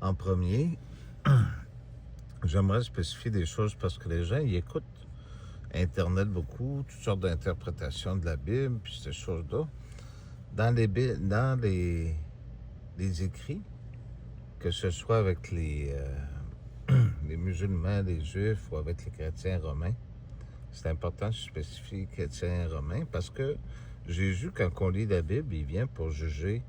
En premier, j'aimerais spécifier des choses parce que les gens, ils écoutent Internet beaucoup, toutes sortes d'interprétations de la Bible, puis ces choses-là. Dans les écrits, que ce soit avec les musulmans, les juifs ou avec les chrétiens romains, c'est important de spécifier chrétiens romains parce que Jésus, quand on lit la Bible, il vient pour juger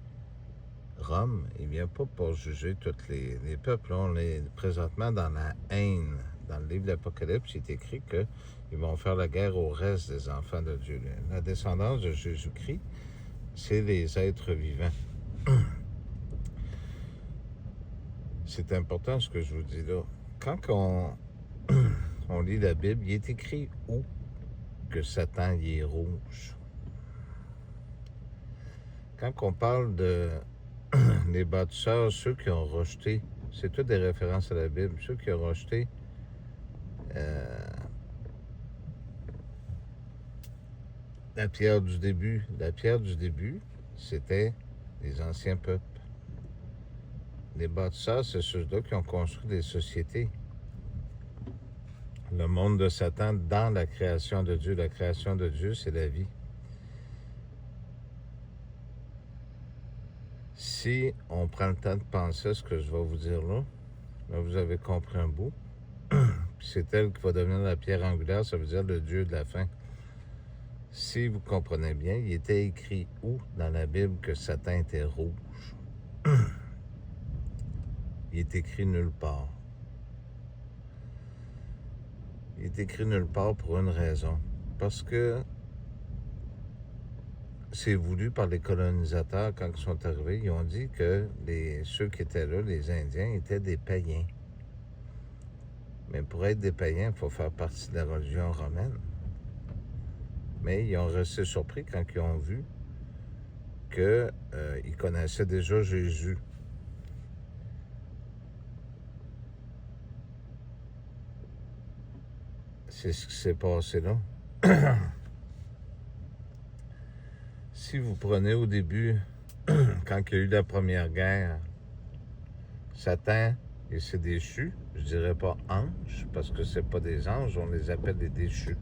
Rome, il vient pas pour juger tous les peuples. On est présentement dans la haine. Dans le livre de l'Apocalypse, il est écrit qu'ils vont faire la guerre au reste des enfants de Dieu. La descendance de Jésus-Christ, c'est les êtres vivants. C'est important ce que je vous dis là. Quand on lit la Bible, il est écrit où que Satan il est rouge. Quand on parle de les bâtisseurs, ceux qui ont rejeté, c'est toutes des références à la Bible, ceux qui ont rejeté la pierre du début. La pierre du début, c'était les anciens peuples. Les bâtisseurs, c'est ceux-là qui ont construit des sociétés. Le monde de Satan dans la création de Dieu. La création de Dieu, c'est la vie. Si on prend le temps de penser à ce que je vais vous dire là, vous avez compris un bout. Puis c'est elle qui va devenir la pierre angulaire, ça veut dire le Dieu de la fin. Si vous comprenez bien, il était écrit où dans la Bible que Satan était rouge? Il est écrit nulle part. Il est écrit nulle part pour une raison. Parce que c'est voulu par les colonisateurs quand ils sont arrivés. Ils ont dit que ceux qui étaient là, les Indiens, étaient des païens. Mais pour être des païens, il faut faire partie de la religion romaine. Mais ils ont resté surpris quand ils ont vu qu'ils connaissaient déjà Jésus. C'est ce qui s'est passé là. Si vous prenez au début, quand il y a eu la première guerre, Satan, il s'est déchu. Je dirais pas anges, parce que c'est pas des anges, on les appelle des déchus.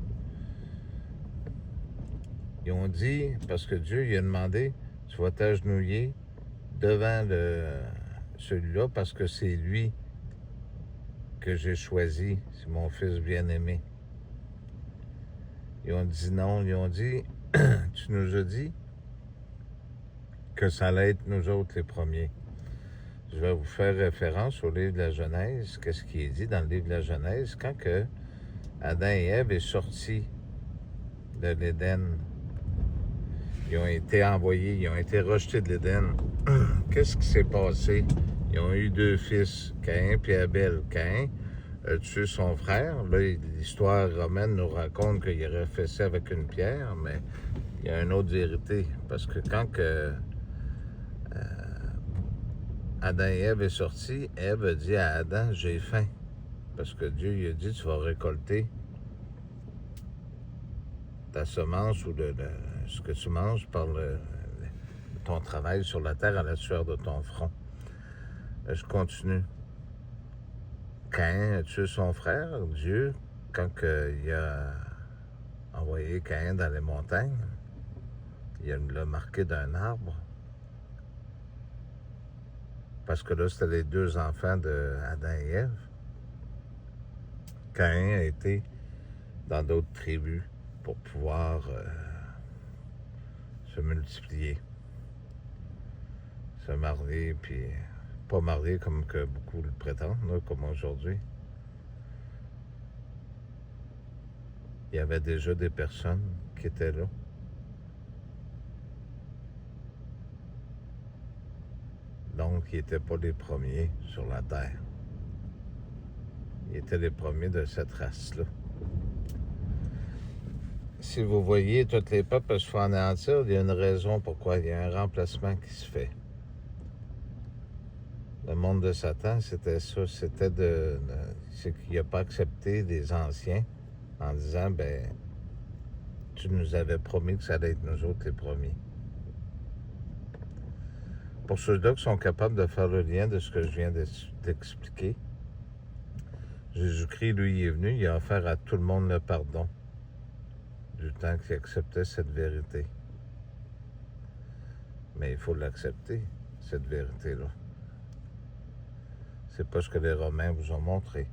Ils ont dit, parce que Dieu il a demandé, tu vas t'agenouiller devant celui-là, parce que c'est lui que j'ai choisi, c'est mon fils bien-aimé. Ils ont dit non, ils ont dit, tu nous as dit que ça allait être nous autres les premiers. Je vais vous faire référence au livre de la Genèse. Qu'est-ce qui est dit dans le livre de la Genèse? Quand que Adam et Ève est sortis de l'Éden, ils ont été envoyés, ils ont été rejetés de l'Éden. Qu'est-ce qui s'est passé? Ils ont eu deux fils, Caïn et Abel. Caïn a tué son frère. Là, l'histoire romaine nous raconte qu'il aurait fait ça avec une pierre, mais il y a une autre vérité. Parce que quand Adam et Ève est sorti, Ève a dit à Adam, j'ai faim. Parce que Dieu lui a dit, tu vas récolter ta semence ou ce que tu manges par ton travail sur la terre à la sueur de ton front. Je continue. Caïn a tué son frère. Dieu, quand il a envoyé Caïn dans les montagnes, il l'a marqué d'un arbre. Parce que là, c'était les deux enfants d'Adam et Ève. Caïn a été dans d'autres tribus pour pouvoir se multiplier, se marier, puis pas marier comme que beaucoup le prétendent, là, comme aujourd'hui. Il y avait déjà des personnes qui étaient là. Donc, ils n'étaient pas les premiers sur la terre. Ils étaient les premiers de cette race-là. Si vous voyez, tous les peuples se font anéantir, il y a une raison pourquoi il y a un remplacement qui se fait. Le monde de Satan, c'était ça, c'est qu'il n'a pas accepté les anciens en disant, tu nous avais promis que ça allait être nous autres les premiers. pour ceux-là qui sont capables de faire le lien de ce que je viens d'expliquer, Jésus-Christ, lui, il est venu, il a offert à tout le monde le pardon du temps qu'il acceptait cette vérité. Mais il faut l'accepter, cette vérité-là. C'est pas ce que les Romains vous ont montré.